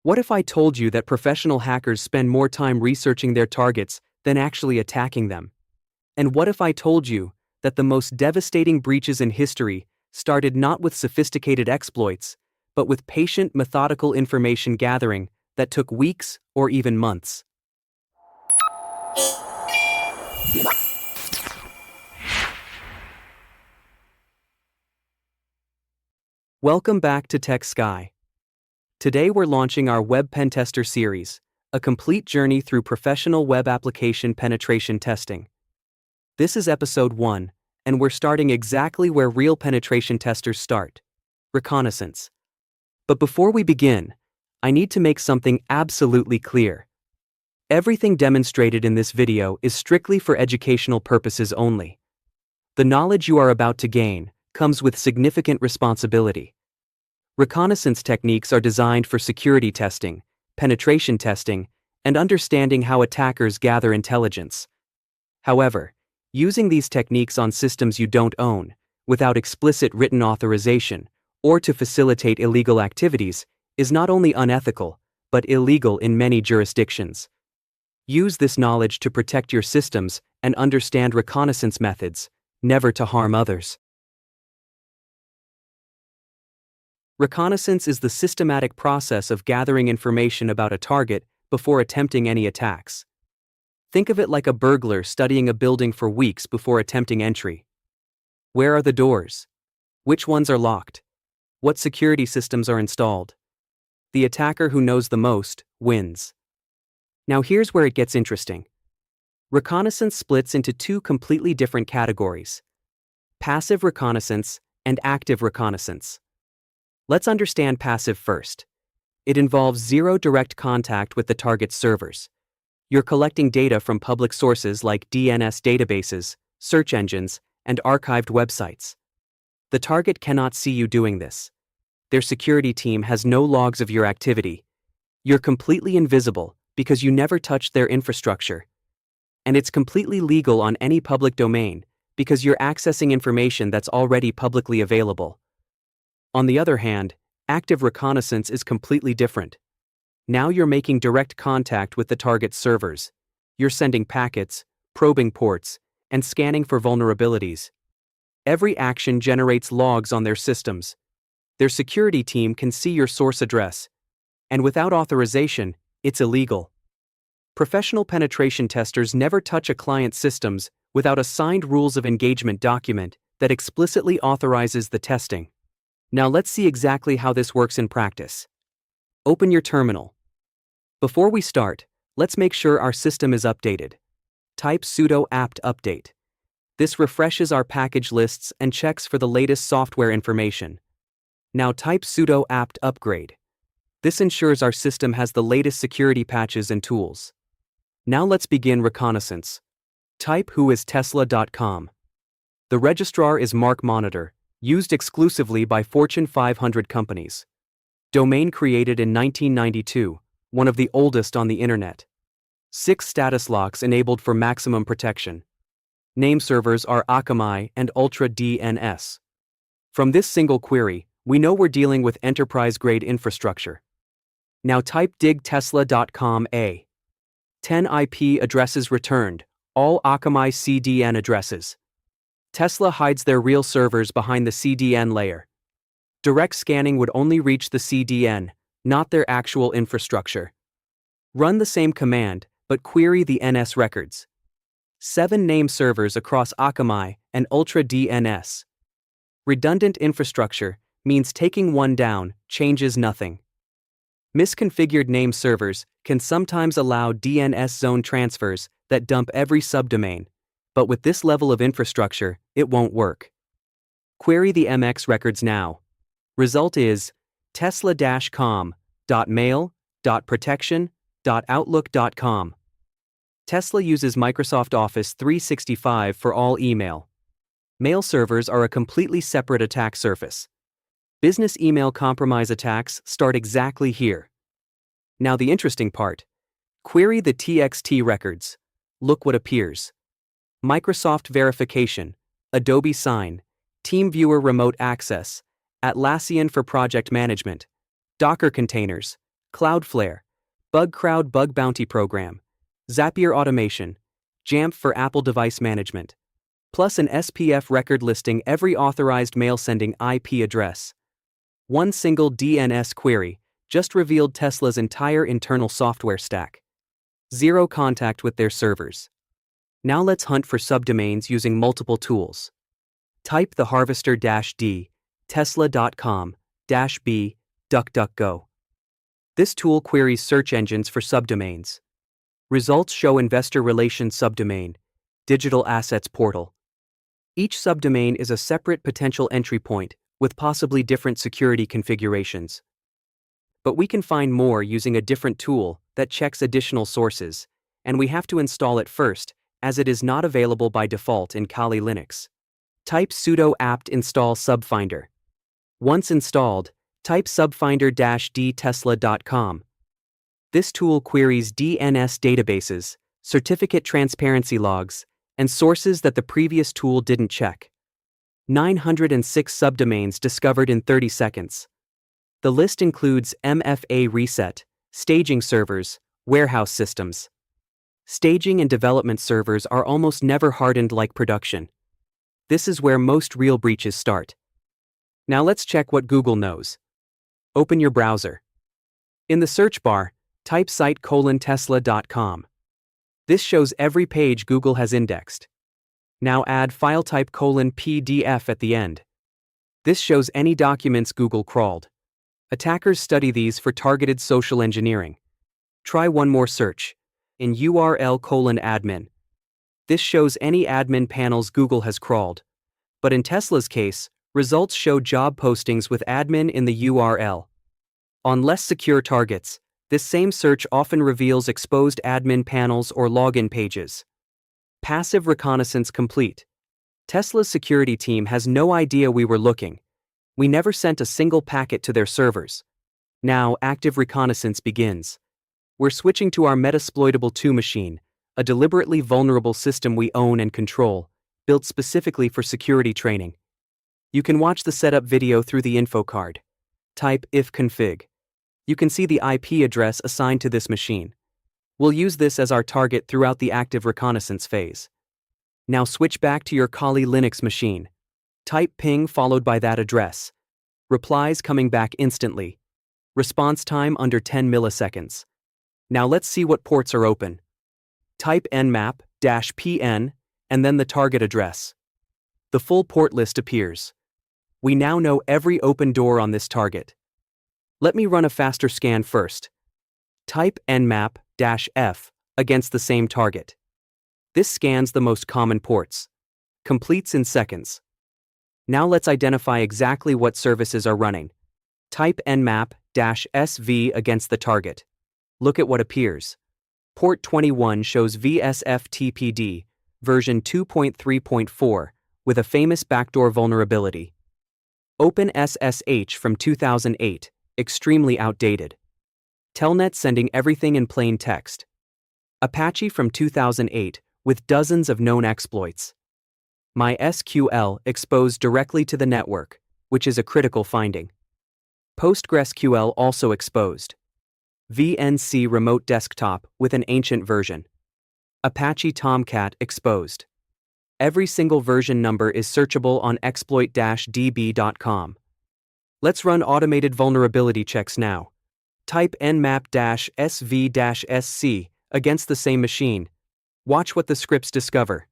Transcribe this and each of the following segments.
What if I told you that professional hackers spend more time researching their targets than actually attacking them? And what if I told you that the most devastating breaches in history started not with sophisticated exploits, but with patient, methodical information gathering that took weeks or even months? Welcome back to Tech Sky. Today we're launching our Web Pentester series, a complete journey through professional web application penetration testing. This is episode 1, and we're starting exactly where real penetration testers start: reconnaissance. But before we begin, I need to make something absolutely clear. Everything demonstrated in this video is strictly for educational purposes only. The knowledge you are about to gain comes with significant responsibility. Reconnaissance techniques are designed for security testing, penetration testing, and understanding how attackers gather intelligence. However, using these techniques on systems you don't own, without explicit written authorization, or to facilitate illegal activities, is not only unethical, but illegal in many jurisdictions. Use this knowledge to protect your systems and understand reconnaissance methods, never to harm others. Reconnaissance is the systematic process of gathering information about a target before attempting any attacks. Think of it like a burglar studying a building for weeks before attempting entry. Where are the doors? Which ones are locked? What security systems are installed? The attacker who knows the most wins. Now here's where it gets interesting. Reconnaissance splits into two completely different categories: passive reconnaissance and active reconnaissance. Let's understand passive first. It involves zero direct contact with the target's servers. You're collecting data from public sources like DNS databases, search engines, and archived websites. The target cannot see you doing this. Their security team has no logs of your activity. You're completely invisible because you never touched their infrastructure. And it's completely legal on any public domain because you're accessing information that's already publicly available. On the other hand, active reconnaissance is completely different. Now you're making direct contact with the target's servers. You're sending packets, probing ports, and scanning for vulnerabilities. Every action generates logs on their systems. Their security team can see your source address. And without authorization, it's illegal. Professional penetration testers never touch a client's systems without a signed rules of engagement document that explicitly authorizes the testing. Now let's see exactly how this works in practice. Open your terminal. Before we start, let's make sure our system is updated. Type sudo apt update. This refreshes our package lists and checks for the latest software information. Now type sudo apt upgrade. This ensures our system has the latest security patches and tools. Now let's begin reconnaissance. Type whoistesla.com. The registrar is Mark Monitor, used exclusively by Fortune 500 companies. Domain created in 1992, one of the oldest on the internet. 6 status locks enabled for maximum protection. Name servers are Akamai and Ultra DNS. From this single query, we know we're dealing with enterprise-grade infrastructure. Now type digtesla.com a. 10 IP addresses returned, all Akamai CDN addresses. Tesla hides their real servers behind the CDN layer. Direct scanning would only reach the CDN, not their actual infrastructure. Run the same command, but query the NS records. 7 name servers across Akamai and Ultra DNS. Redundant infrastructure means taking one down changes nothing. Misconfigured name servers can sometimes allow DNS zone transfers that dump every subdomain, but with this level of infrastructure, it won't work. Query the MX records now. Result is tesla-com.mail.protection.outlook.com. Tesla uses Microsoft Office 365 for all email. Mail servers are a completely separate attack surface. Business email compromise attacks start exactly here. Now the interesting part. Query the TXT records. Look what appears. Microsoft Verification, Adobe Sign, TeamViewer Remote Access, Atlassian for Project Management, Docker Containers, Cloudflare, BugCrowd bug bounty program, Zapier automation, Jamf for Apple device management, plus an SPF record listing every authorized mail-sending IP address. One single DNS query just revealed Tesla's entire internal software stack. Zero contact with their servers. Now let's hunt for subdomains using multiple tools. Type the harvester-d, tesla.com-b, DuckDuckGo. This tool queries search engines for subdomains. Results show investor relations subdomain, digital assets portal. Each subdomain is a separate potential entry point with possibly different security configurations. But we can find more using a different tool that checks additional sources, and we have to install it first, as it is not available by default in Kali Linux. Type sudo apt install subfinder. Once installed, type subfinder-d tesla.com. This tool queries DNS databases, certificate transparency logs, and sources that the previous tool didn't check. 906 subdomains discovered in 30 seconds. The list includes MFA reset, staging servers, warehouse systems. Staging and development servers are almost never hardened like production. This is where most real breaches start. Now let's check what Google knows. Open your browser. In the search bar, type site:/tesla.com. This shows every page Google has indexed. Now add file type :PDF at the end. This shows any documents Google crawled. Attackers study these for targeted social engineering. Try one more search. In URL:admin. This shows any admin panels Google has crawled. But in Tesla's case, results show job postings with admin in the URL. On less secure targets, this same search often reveals exposed admin panels or login pages. Passive reconnaissance complete. Tesla's security team has no idea we were looking. We never sent a single packet to their servers. Now, active reconnaissance begins. We're switching to our Metasploitable 2 machine, a deliberately vulnerable system we own and control, built specifically for security training. You can watch the setup video through the info card. Type ifconfig. You can see the IP address assigned to this machine. We'll use this as our target throughout the active reconnaissance phase. Now switch back to your Kali Linux machine. Type ping followed by that address. Replies coming back instantly. Response time under 10 milliseconds. Now let's see what ports are open. Type nmap-pn and then the target address. The full port list appears. We now know every open door on this target. Let me run a faster scan first. Type nmap-f against the same target. This scans the most common ports. Completes in seconds. Now let's identify exactly what services are running. Type nmap-sv against the target. Look at what appears. Port 21 shows VSFTPD, version 2.3.4, with a famous backdoor vulnerability. OpenSSH from 2008, extremely outdated. Telnet sending everything in plain text. Apache from 2008, with dozens of known exploits. MySQL exposed directly to the network, which is a critical finding. PostgreSQL also exposed. VNC remote desktop with an ancient version. Apache Tomcat exposed. Every single version number is searchable on exploit-db.com. Let's run automated vulnerability checks now. Type nmap-sv-sc against the same machine. Watch what the scripts discover.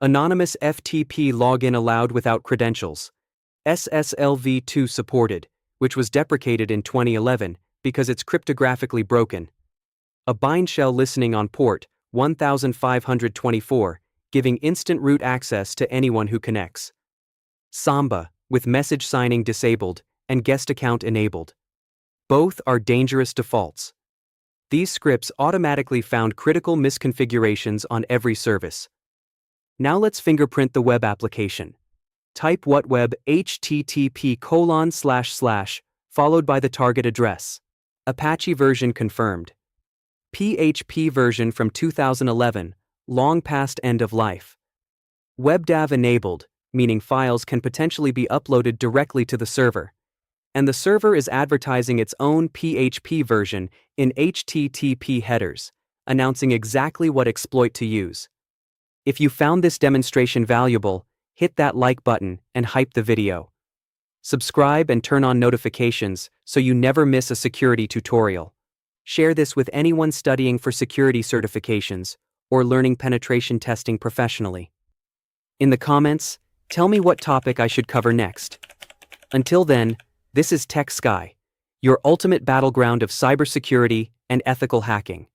Anonymous FTP login allowed without credentials. SSLv2 supported, which was deprecated in 2011 because it's cryptographically broken. A bind shell listening on port 1524, giving instant root access to anyone who connects. Samba, with message signing disabled and guest account enabled. Both are dangerous defaults. These scripts automatically found critical misconfigurations on every service. Now let's fingerprint the web application. Type whatweb http:// followed by the target address. Apache version confirmed. PHP version from 2011, long past end of life. WebDAV enabled, meaning files can potentially be uploaded directly to the server. and the server is advertising its own PHP version in HTTP headers, announcing exactly what exploit to use. If you found this demonstration valuable, hit that like button and hype the video. Subscribe and turn on notifications so you never miss a security tutorial. Share this with anyone studying for security certifications or learning penetration testing professionally. In the comments, tell me what topic I should cover next. Until then, this is Tech Sky, your ultimate battleground of cybersecurity and ethical hacking.